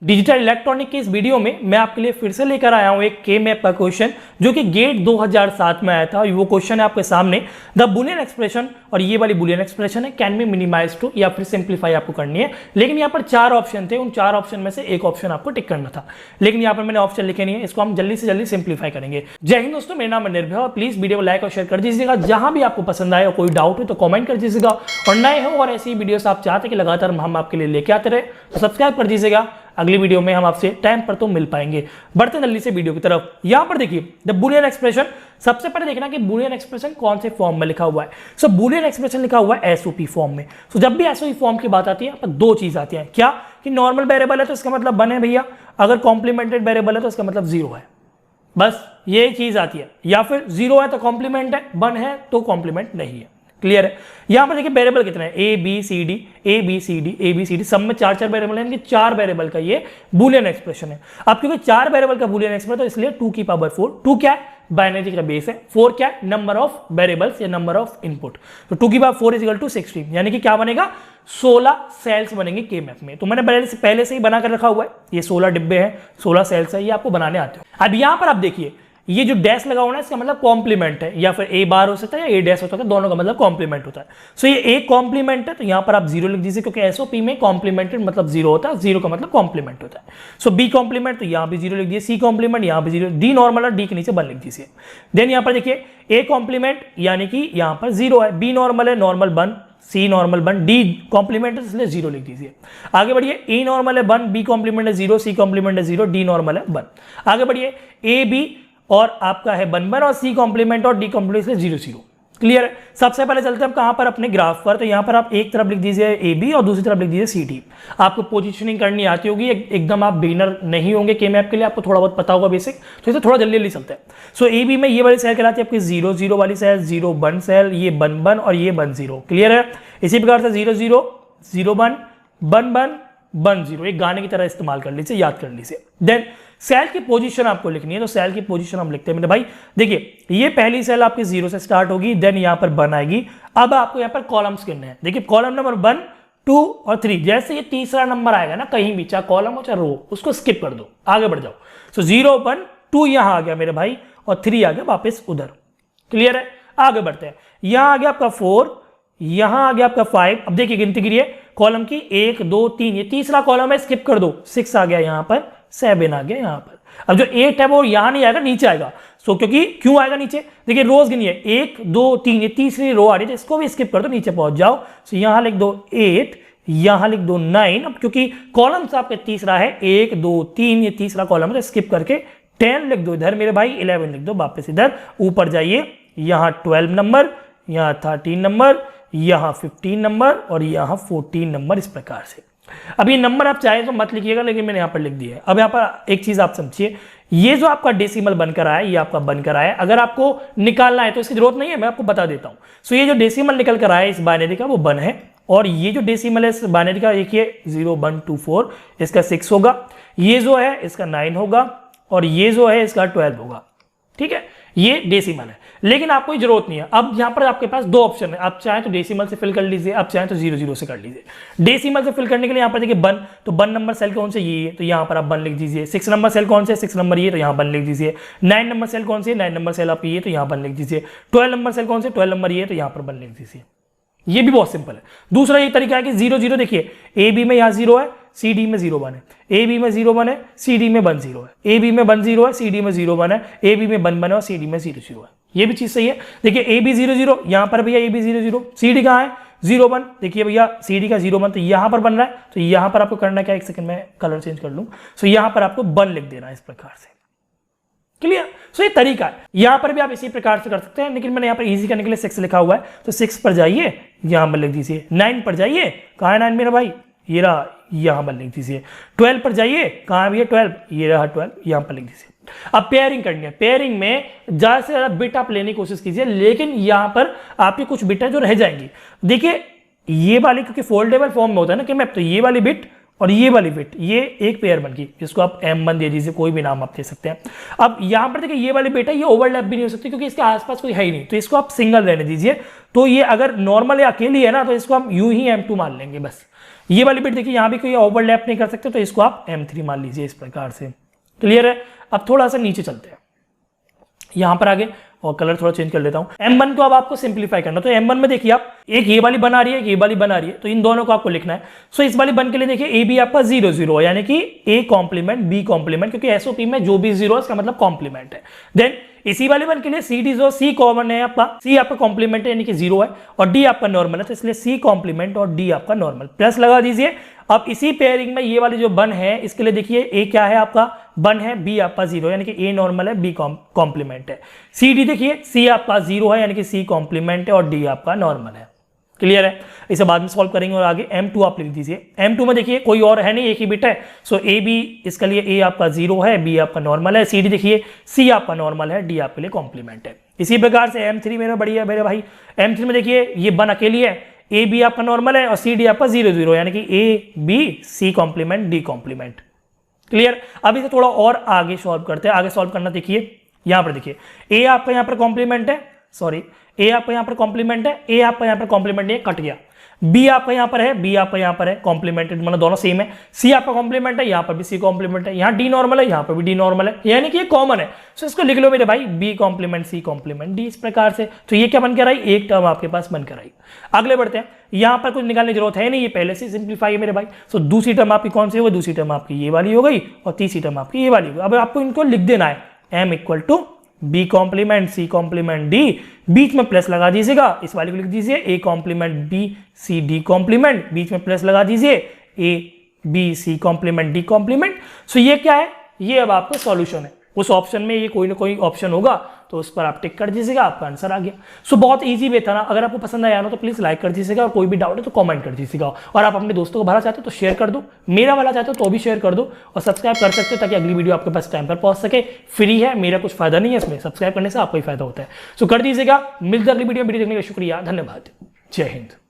Digital electronic के इस video में मैं आपके लिए फिर से लेकर आया हूं एक के मैप का क्वेश्चन जो कि गेट 2007 में आया था। वो क्वेश्चन है आपके सामने, द बुलियन एक्सप्रेशन, और ये वाली बुलियन एक्सप्रेशन है कैन बी मिनिमाइज टू या फिर सिंप्लीफाई आपको करनी है। लेकिन यहाँ पर 4 ऑप्शन थे, उन 4 ऑप्शन में से एक ऑप्शन आपको टिक करना था, लेकिन यहाँ पर मैंने ऑप्शन लिखे नहीं है। इसको हम जल्दी से जल्दी सिंप्लीफाई करेंगे। जय हिंद दोस्तों, मेरा नाम है निर्भय और प्लीज वीडियो को लाइक और शेयर कर दीजिएगा। जहां भी आपको पसंद आए और कोई डाउट हो तो कमेंट कर दीजिएगा, और नए हो और ऐसी वीडियोस आप चाहते कि लगातार हम आपके लिए लेके आते रहे तो सब्सक्राइब कर दीजिएगा। अगली वीडियो में हम आपसे टाइम पर तो मिल पाएंगे। बढ़ते जल्दी से वीडियो की तरफ। यहां पर देखिए द बुलियन एक्सप्रेशन, सबसे पहले देखना कि बुलियन एक्सप्रेशन कौन से फॉर्म में लिखा हुआ है। सो बुलियन एक्सप्रेशन लिखा हुआ है एसओपी फॉर्म में। सो जब भी एसओपी फॉर्म की बात आती है तो 2 चीज आती है। क्या कि नॉर्मल वेरिएबल है तो इसका मतलब 1 है भैया, अगर कॉम्प्लीमेंटेड वेरिएबल है तो इसका मतलब 0 है। बस ये चीज आती है, या फिर 0 है तो कॉम्प्लीमेंट है, 1 है तो कॉम्प्लीमेंट नहीं है। क्लियर है। यहां पर देखिए वेरिएबल कितने हैं, ए बी सी डी, सब में 4 वेरिएबल हैं। 4 वेरिएबल का ये बुलियन एक्सप्रेशन है। अब क्योंकि 4 वेरिएबल का बुलियन एक्सप्रेशन तो इसलिए 2 की पावर 4। 2 क्या है, बाइनरी का बेस है। 4 क्या है, नंबर ऑफ वेरिएबल्स या नंबर ऑफ इनपुट। तो 2 की पावर 4 इक्वल टू 16, यानी कि क्या बनेगा, 16 सेल्स बनेंगे के मैप में। तो मैंने पहले से ही बना कर रखा हुआ है। ये 16 डिब्बे हैं, 16 सेल्स है, ये आपको बनाने आते हो। अब यहां पर आप देखिए ये जो डैश लगा हुआ है इसका मतलब कॉम्प्लीमेंट है, या फिर ए बार हो सकता है या ए डैश हो सकता है, दोनों का मतलब कॉम्प्लीमेंट होता है। सो ये एक कॉम्प्लीमेंट है तो यहां पर आप 0 लिख दीजिए, क्योंकि एसओपी में कॉम्प्लीमेंटेड मतलब 0 होता है, 0 का मतलब कॉम्प्लीमेंट होता है। सो बी कॉम्प्लीमेंट तो यहां भी 0 लिख दीजिए, सी कॉम्प्लीमेंट यहां भी 0, डी नॉर्मल है, डी के नीचे 1 लिख दीजिए। देन यहां पर देखिए ए कॉम्प्लीमेंट यानी कि यहां पर 0 है, बी नॉर्मल है, नॉर्मल 1, सी नॉर्मल 1, डी कॉम्प्लीमेंट है इसलिए 0 लिख दीजिए। आगे बढ़िए, ए नॉर्मल है 1, बी कॉम्प्लीमेंट है 0, सी कॉम्प्लीमेंट है 0, डी नॉर्मल है 1। आगे बढ़िए, ए बी और आपका है 1 1 और सी कॉम्प्लीमेंट और डी कॉम्प्लीमेंट इसलिए 0 0। क्लियर है। सबसे पहले चलते हैं हम कहां पर, अपने ग्राफ पर। तो यहां पर आप एक तरफ लिख दीजिए ए बी और दूसरी तरफ लिख दीजिए सी डी। आपको पोजीशनिंग करनी आती होगी, एकदम आप बिगिनर नहीं होंगे के मैप के लिए, आपको थोड़ा बहुत पता होगा बेसिक, तो इसे थोड़ा जल्दी चलते हैं। सो ए बी में ये वाली सेल कहलाती है आपकी 0 0 वाली सेल, 0 1 सेल, ये 1 1 और ये 1 0। क्लियर है। इसी प्रकार से 0 0 0 1 1 1 1 0, एक गाने की तरह इस्तेमाल कर लीजिए, याद कर लीजिए। देन सेल की पोजीशन आपको लिखनी है, तो सेल की पोजीशन हम लिखते हैं मेरे भाई। देखिए ये पहली सेल आपकी 0 से स्टार्ट होगी, देन यहां पर 1 आएगी। अब आपको यहां पर कॉलम्स गिनने हैं। देखिए कॉलम नंबर 1 2 और 3, जैसे ये तीसरा नंबर आएगा ना कहीं भी, चाहे कॉलम हो चाहे रो, उसको स्किप कर दो, आगे बढ़ जाओ। सो 0 1 2 यहां आ गया मेरे भाई, और 3 आ गया वापस उधर। क्लियर है। आगे बढ़ते हैं, यहां आ गया आपका 4, यहां आ गया आपका 5। अब देखिए गिनती गिरिए कॉलम की, 1 2 3, ये तीसरा कॉलम है, स्किप कर दो। 6 आ गया यहां पर, 7 आ गया यहां पर। अब जो 8 है वो यहां नहीं आएगा, नीचे आएगा। सो क्योंकि क्यों आएगा नीचे, देखिए रोज गिनिए 1 2 3, ये तीसरी रो आ रही है, इसको भी स्किप कर दो, नीचे पहुंच जाओ। सो यहां लिख दो 8, यहां लिख दो 9। अब क्योंकि कॉलम आपका तीसरा है, 1 2 3, ये तीसरा कॉलम है, तो स्किप करके 10 लिख दो इधर मेरे भाई, 11 लिख दो वापस इधर। ऊपर जाइए, यहां 12 नंबर, यहां 13 नंबर, यहां 15 नंबर और यहां 14 नंबर, इस प्रकार से। अब ये नंबर आप चाहे तो मत लिखिएगा, लेकिन मैंने यहां पर लिख दिया है। अब यहां पर एक चीज आप समझिए, ये जो आपका डेसिमल बनकर आया, ये आपका बनकर आया, अगर आपको निकालना है तो इसकी जरूरत नहीं है, मैं आपको बता देता हूं। सो ये जो डेसिमल निकल कर आया इस बाइनरी का, वो 1 है, और ये जो डेसिमल है इस बाइनरी का, देखिए 0 1 2 4, इसका 6 होगा, ये जो है इसका 9 होगा, और ये जो है इसका 12 होगा। ठीक है, ये डेसिमल है, लेकिन आपको ये जरूरत नहीं है। अब यहां पर आपके पास 2 ऑप्शन है, आप चाहें तो डेसिमल से फिल कर लीजिए, आप चाहें तो 0 0 से कर लीजिए। डेसिमल से फिल करने के लिए यहां पर देखिए 1, तो 1 नंबर सेल कौन से, ये है, तो यहां पर आप 1 लिख दीजिए। 6 नंबर सेल कौन से, 6 नंबर ये, तो यहां 1 लिख दीजिए। 9 नंबर सेल कौन से, 9 नंबर सेल आपकी ये, तो यहां 1 लिख दीजिए। 12 नंबर सेल कौन से, 12 नंबर ये, तो यहां पर 1 लिख दीजिए। ये भी बहुत सिंपल है। दूसरा ये तरीका है कि 0 0, देखिए ए बी में यहां 0 है, सी डी में 0 1 है, ए बी में 0 1 है, सी डी में 1 0 है, ए बी में 1 0 है, सी डी में 0 1 है, ए बी में 1 1 है और सी डी में 0 0 है। ये भी चीज सही है। देखिए ए बी 0 0, यहां पर भैया ए बी 0 0, सी डी कहां है 0 1, देखिए भैया सी डी का 0 1, तो यहां पर बन रहा है, तो यहां पर आपको करना क्या, एक सेकंड में कलर चेंज कर लूं। सो यहां पर आपको 1 लिख देना है इस प्रकार से। क्लियर। सो ये तरीका है, यहां पर भी आप इसी प्रकार से कर सकते हैं, लेकिन मैंने यहां पर इजी करने के लिए 6 लिखा हुआ है, तो 6 पर जाइए, यहां पर लिख दीजिए। 9 पर जाइए, कहां है 9 मेरा भाई, ये रहा, यहां पर लिख दीजिए। 12 पर जाइए, कहां है भैया 12, ये रहा 12, यहां पर लिख दीजिए। अब पेयरिंग करनी है, पेयरिंग में ज्यादा से ज्यादा बिट आप लेने की कोशिश कीजिए, लेकिन यहां पर आपके कुछ बिट है जो रह जाएंगी। देखिए ये वाली, क्योंकि फोल्डेबल फॉर्म में होता है ना कि मैप, तो ये वाली बिट और ये वाली बिट, ये एक पेयर बन गई, जिसको आप M1 दे दीजिए, कोई भी नाम आप दे सकते हैं। अब यहां पर देखिए ये वाली बिट है, ये ओवरलैप भी नहीं हो सकती क्योंकि इसके आसपास कोई है ही नहीं, तो इसको आप सिंगल रहने दीजिए। तो ये अगर नॉर्मल या अकेली है ना, तो इसको हम यूं ही M2 मान लेंगे बस। ये वाली बिट देखिए यहाँ भी कोई ओवरलैप नहीं कर सकते, तो इसको आप M3 मान लीजिए इस प्रकार से। क्लियर है। अब थोड़ा सा नीचे चलते हैं, यहां पर आगे और कलर थोड़ा चेंज कर लेता हूं। M1 को अब आपको सिंप्लीफाई करना, तो M1 में देखिए आप एक ये वाली बन आ रही है, एक ये वाली बन आ रही है, तो इन दोनों को आपको लिखना है। सो इस वाली बन के लिए देखिए A B आपका 0 0 है, यानी कि A कॉम्प्लीमेंट B कॉम्प्लीमेंट, क्योंकि एसओपी में जो भी 0 है इसका मतलब कॉम्प्लीमेंट है। देन इसी वाले वन के लिए C D जो C कॉमन है आपका, C आपका कॉम्प्लीमेंट है यानी कि 0 है और D आपका नॉर्मल है, तो इसलिए C कॉम्प्लीमेंट और D आपका नॉर्मल, प्लस लगा दीजिए। अब इसी पेयरिंग में ये वाली जो बन है इसके लिए देखिए A क्या है आपका बन है, B आपका 0 यानी कि A नॉर्मल है, B कॉम्प्लीमेंट है। C D देखिए C आपका 0 है यानी कि C कॉम्प्लीमेंट है और D आपका नॉर्मल है। क्लियर है। इसे बाद में सॉल्व करेंगे और आगे M2 आप लिख दीजिए। M2 में देखिए कोई और है नहीं, एक ही बिट है। सो A B इसके लिए A आपका 0 है, B आपका नॉर्मल है, C D देखिए C आपका नॉर्मल है, D आपके लिए कॉम्प्लीमेंट है। इसी प्रकार से M3 मेरा बढ़िया मेरे भाई, M3 में देखिए ये बन अकेली है, A B आपका नॉर्मल है और C D आपका 0 0 यानी कि A B C complement D complement. Clear. अब इसे थोड़ा और आगे सॉल्व करते हैं। आगे सॉल्व करना देखिए यहां पर देखिए A आपका यहां पर कॉम्प्लीमेंट है, सॉरी A आपका यहां पर कॉम्प्लीमेंट है, A आपका यहां पर कॉम्प्लीमेंट नहीं कट गया, B आपका यहां पर है, B आपका यहां पर है कॉम्प्लीमेंटेड, मतलब दोनों सेम है। C आपका कॉम्प्लीमेंट है, यहां पर भी C कॉम्प्लीमेंट है, यहां D नॉर्मल है, यहां पर भी D नॉर्मल है, यानी कि ये कॉमन है। सो इसको लिख लो मेरे भाई B complement C complement D, इस प्रकार से। तो ये क्या बनकर आई, एक टर्म आपके पास बनकर आई। आगे बढ़ते हैं, यहां पर कुछ निकालने की जरूरत है नहीं, ये पहले से सिंप्लीफाई है मेरे भाई। सो दूसरी टर्म आपकी कौन सी होगी, दूसरी टर्म आपकी ये वाली हो गई और तीसरी टर्म आपकी ये वाली हो गई। अब आपको इनको लिख देना है, M equal to B complement C complement D, बीच में प्लस लगा दीजिएगा, इस वाले को लिख दीजिए A complement B C D complement, बीच में प्लस लगा दीजिए A B C complement D complement. So ये क्या है, ये अब आपका सॉल्यूशन है। उस ऑप्शन में ये कोई ना कोई ऑप्शन होगा तो उस पर आप टिक कर दीजिएगा, आपका आंसर आ गया। सो बहुत इजी वे था ना। अगर आपको पसंद आया ना तो प्लीज लाइक कर दीजिएगा और कोई भी डाउट है तो कमेंट कर दीजिएगा। और आप अपने दोस्तों को भला चाहते हो तो शेयर कर दो, मेरा वाला चाहते हो तो भी शेयर कर दो और सब्सक्राइब कर सकते हो ताकि अगली वीडियो आपके पास टाइम पर पहुंच सके। फ्री है, मेरा कुछ फायदा नहीं है इसमें, सब्सक्राइब करने से आपको ही फायदा होता है। सो कर दीजिएगा। मिलते अगली वीडियो देखने का शुक्रिया, धन्यवाद, जय हिंद।